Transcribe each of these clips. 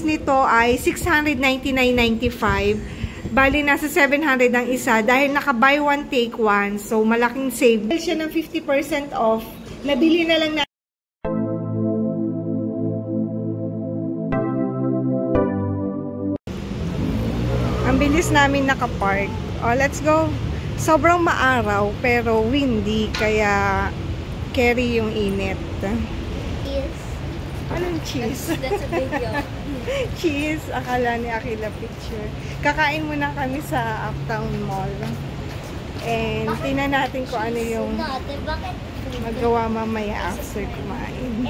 Nito ay 699.95. Bali, nasa 700 ang isa dahil naka-buy one, take one. So, malaking save. Dahil siya ng 50% off, nabili na lang na. Ang bilis namin nakapark. Oh, let's go. Sobrang maaraw, pero windy, kaya carry yung init. Cheese. Anong cheese? That's a big yum. Cheese. Akala ni Akila picture. Kakain muna kami sa Uptown Mall. And tingnan natin kung ano yung magawa mamaya after kumain.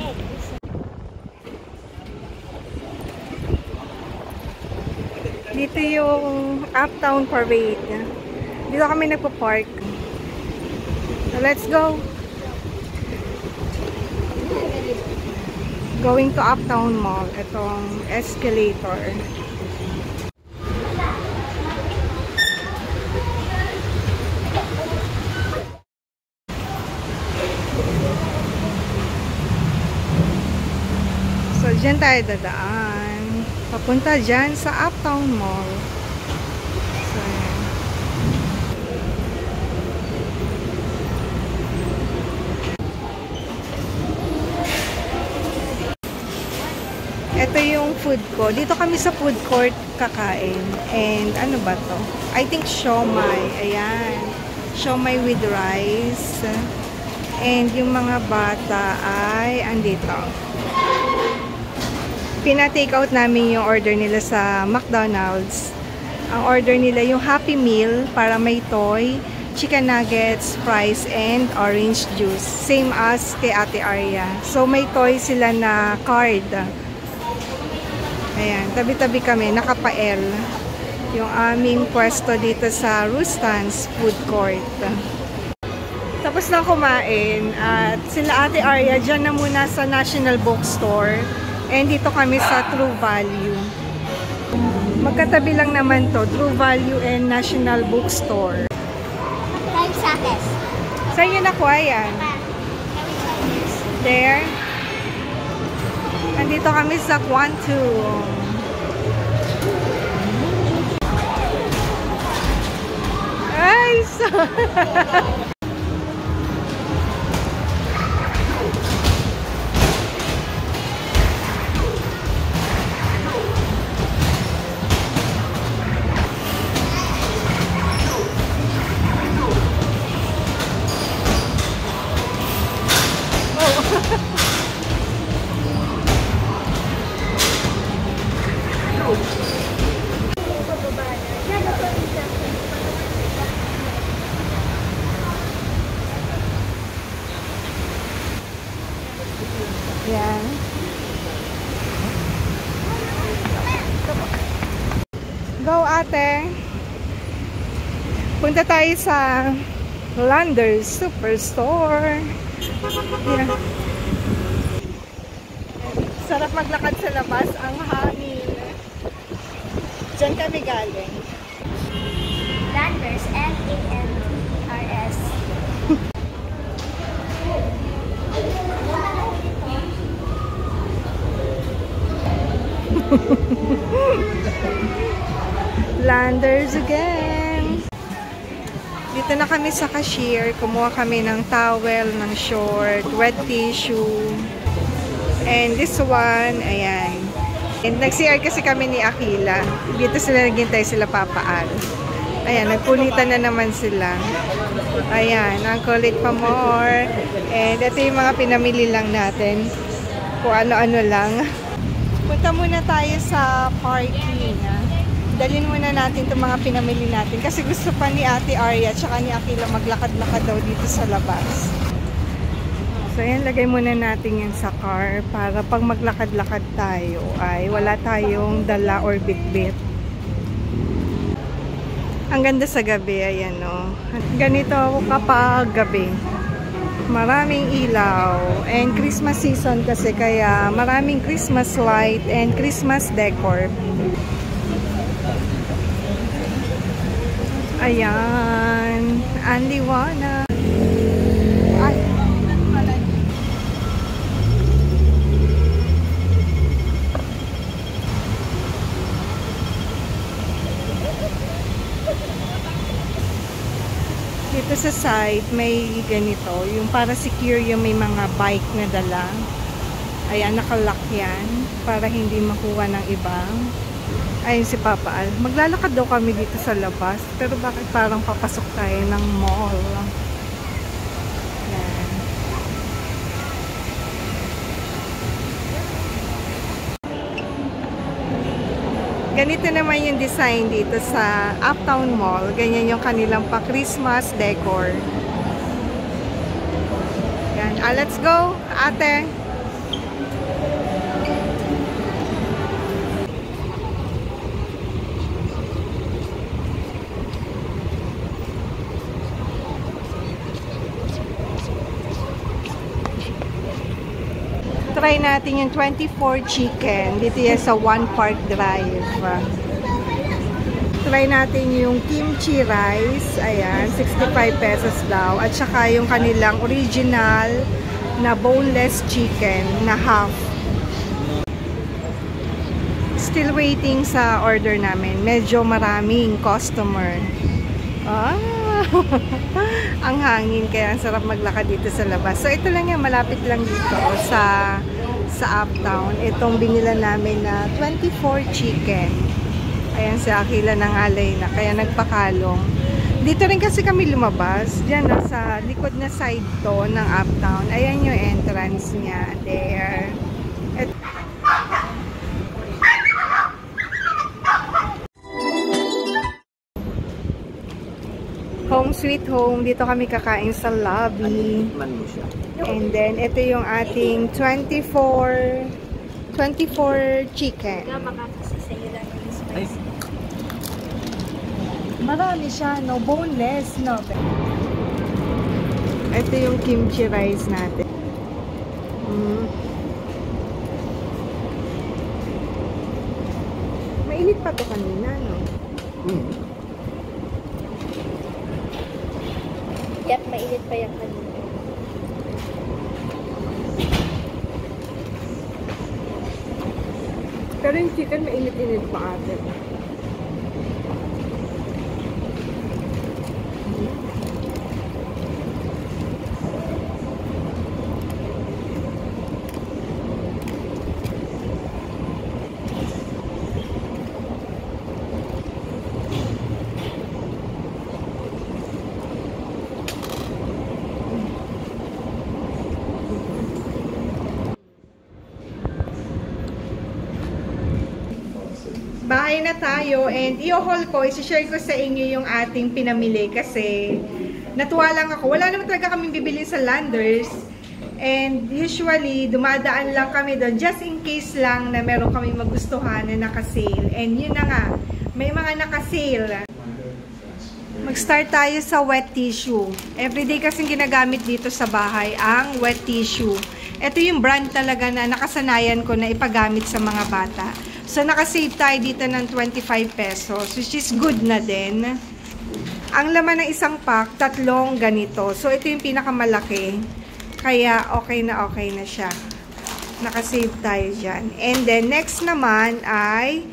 Dito yung Uptown Parade. Dito kami nagpa-park. So let's go. Going to Uptown Mall. Itong escalator. So, dyan tayo dadaan. Papunta dyan sa Uptown Mall. So, ito yung food ko. Dito kami sa food court kakain. And ano ba to? I think siomai. Ayan. Siomai with rice. And yung mga bata ay andito. Pina-take out namin yung order nila sa McDonald's. Ang order nila yung Happy Meal para may toy, chicken nuggets, fries, and orange juice. Same as kay Ate Arya. So may toy sila na card. Ayan, tabi-tabi kami, naka-L. Yung aming pwesto dito sa Rustans Food Court. Tapos na kumain at sila Ate Arya dyan na muna sa National Bookstore. And dito kami sa True Value. Magkatabi lang naman to, True Value and National Bookstore. Tayo sa akin. Saan yun nakuha yan? There. Andito kami sa Quantum. Ay, so... Yan. Go, ate. Punta tayo sa Landers Superstore. Yan. Sarap maglakad sa labas. Ang hangin. Diyan kami galing. Landers, L-A-N-D-R-S. Landers again. Dito na kami sa cashier. Kumuha kami ng towel, ng short, wet tissue. And this one, ayan. And nag-CR kasi kami ni Akila. Dito sila naghintay sila papaan. Ayan, nagpulitan na naman sila. Ayan, ang kulit pa more. And ito yung mga pinamili lang natin. Kung ano-ano lang. Punta muna tayo sa parking. Dalhin muna natin itong mga pinamili natin. Kasi gusto pa ni Ate Arya at ni Akila maglakad-lakad daw dito sa labas. So, ayan, lagay muna natin yan sa car para pag maglakad-lakad tayo ay wala tayong dala or bit-bit. Ang ganda sa gabi, ayan o. Ganito ako kapag gabi. Maraming ilaw. And Christmas season kasi kaya maraming Christmas light and Christmas decor. Ayan. Ang liwanag. Ay. dito sa side, may ganito. Yung para secure yung may mga bike na dala. Ayan, nakalock yan. Para hindi makuha ng iba. Ayun si Papa Al. Maglalakad daw kami dito sa labas. Pero bakit parang papasok tayo ng mall? Yan. Ganito naman yung design dito sa Uptown Mall. Ganyan yung kanilang pa-Christmas decor. Yan. Let's go, ate! Try natin yung 24 chicken. Dito yan sa One Park Drive. Try natin yung kimchi rice. Ayan, 65 pesos daw. At saka yung kanilang original na boneless chicken na half. Still waiting sa order namin. Medyo maraming customer. Ang hangin, kaya ang sarap maglakad dito sa labas. So ito lang yan, malapit lang dito sa Uptown. Itong binila namin na 24 chicken. Ayan, si Akila ng alay na, kaya nagpakalong. Dito rin kasi kami lumabas. Diyan na sa likod na side to ng Uptown. Ayan yung entrance niya. There. Home sweet home. Dito kami kakain sa lobby. And then, ito yung ating 24 chicken. Marami siya, no? Boneless, no? Ito yung kimchi rice natin. Mainit pa to kanina, no? Yep, mainit pa yan kanina. Pero yung chicken, mainit-init pa ate. Bahay na tayo and i-haul ko, isi-share ko sa inyo yung ating pinamili kasi natuwa lang ako. Wala naman talaga kaming bibili sa Landers and usually dumadaan lang kami doon just in case lang na meron kaming magustuhan na naka-sale. And yun na nga, may mga naka-sale. Mag-start tayo sa wet tissue. Everyday kasing ginagamit dito sa bahay ang wet tissue. Ito yung brand talaga na nakasanayan ko na ipagamit sa mga bata. So, nakasave tayo dito ng 25 pesos, which is good na din. Ang laman ng isang pack, 3 ganito. So, ito yung pinakamalaki. Kaya, okay na siya. Nakasave tayo dyan. And then, next naman ay,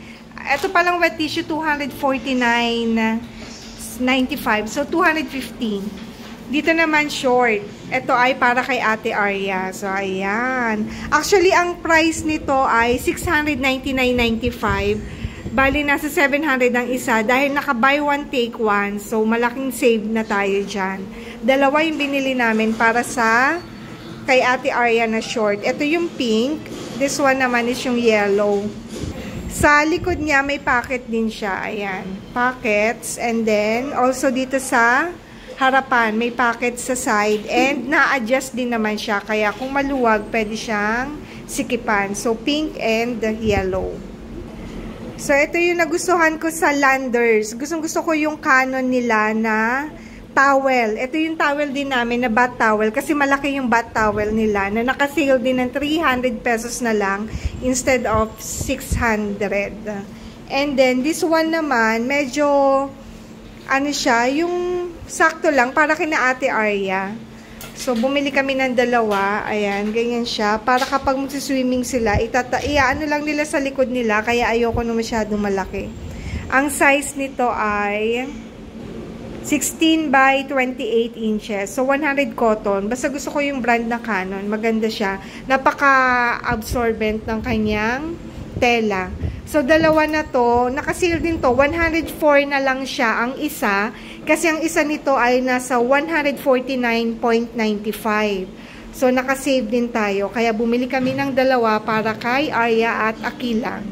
ito palang wet tissue, 249.95. So, 215. Dito naman short. Ito ay para kay Ate Arya. So, ayan. Actually, ang price nito ay 699.95. Bali, nasa 700 ang isa. Dahil naka buy one, take one. So, malaking save na tayo dyan. Dalawa yung binili namin para sa kay Ate Arya na short. Ito yung pink. This one naman is yung yellow. Sa likod niya, may pocket din siya. Ayan. Pockets. And then, also dito sa harapan, may pocket sa side and na-adjust din naman siya. Kaya kung maluwag, pwede siyang sikipan. So, pink and yellow. So, ito yung nagustuhan ko sa Landers. Gustong-gusto ko yung Canon nila na towel. Ito yung towel din namin na bath towel. Kasi malaki yung bath towel nila na nakasale din ng 300 pesos na lang instead of 600. And then, this one naman, medyo ano siya, yung sakto lang para kina Ate Arya. So, bumili kami ng dalawa. Ayan, ganyan siya. Para kapag magsiswimming sila, ano lang nila sa likod nila. Kaya ayoko na masyadong malaki. Ang size nito ay 16 by 28 inches. So, 100 cotton. Basta gusto ko yung brand na Canon. Maganda siya. Napaka-absorbent ng kanyang tela. So, dalawa na to. Naka-sale din to. 104 na lang siya ang isa. Kasi ang isa nito ay nasa 149.95. So, naka-save din tayo. Kaya bumili kami ng dalawa para kay Arya at Akila.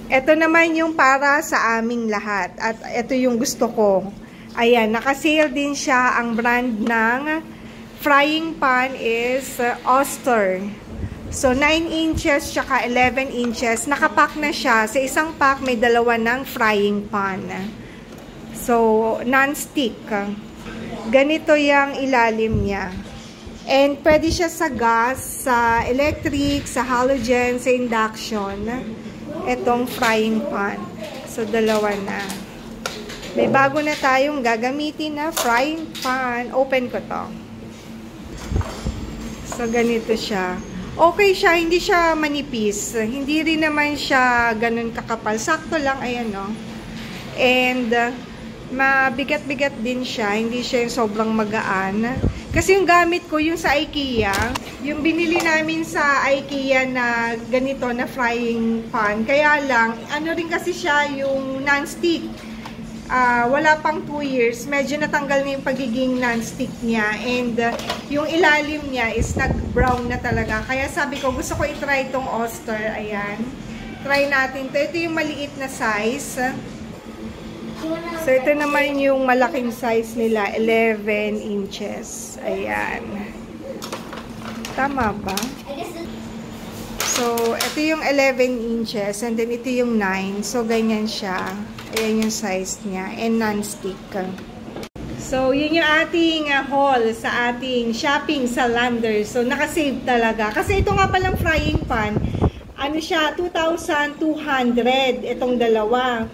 Ito naman yung para sa aming lahat. At ito yung gusto ko. Ayan, naka-sale din siya. Ang brand ng frying pan is Oster. So, 9 inches tsaka 11 inches. Nakapack na siya. Sa isang pack, may dalawa ng frying pan. So, non-stick. Ganito yung ilalim niya. And pwede siya sa gas, sa electric, sa halogen, sa induction. Itong frying pan. So, dalawa na. May bago na tayong gagamitin na frying pan. Open ko to. So, ganito siya. Okay siya, hindi siya manipis. Hindi rin naman siya ganun kakapal. Sakto lang, ayan no. And, mabigat-bigat din siya. Hindi siya yung sobrang magaan. Kasi yung gamit ko, yung sa IKEA, yung binili namin sa IKEA na ganito na frying pan. Kaya lang, ano rin kasi siya yung non-stick. Wala pang 2 years, medyo natanggal na yung pagiging non-stick niya. And yung ilalim niya is nag-brown na talaga. Kaya sabi ko, gusto ko i-try itong Oster. Ayan. Try natin. Ito yung maliit na size. So, ito naman yung malaking size nila. 11 inches. Ayan. Tama ba? So, ito yung 11 inches. And then, ito yung 9. So, ganyan siya. Ayan yung size niya. And non-stick. So, yun yung ating haul sa ating shopping sa Landers. So, nakasave talaga. Kasi ito nga palang frying pan, ano siya, 2,200 itong dalawa.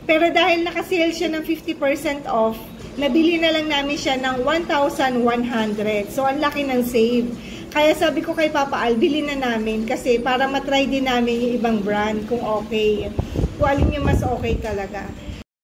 Pero dahil nakasale siya ng 50% off, nabili na lang namin siya ng 1,100. So, ang laki ng save. Kaya sabi ko kay Papa Al, bilhin na namin kasi para matry din namin yung ibang brand kung okay. Kung alin yung mas okay talaga.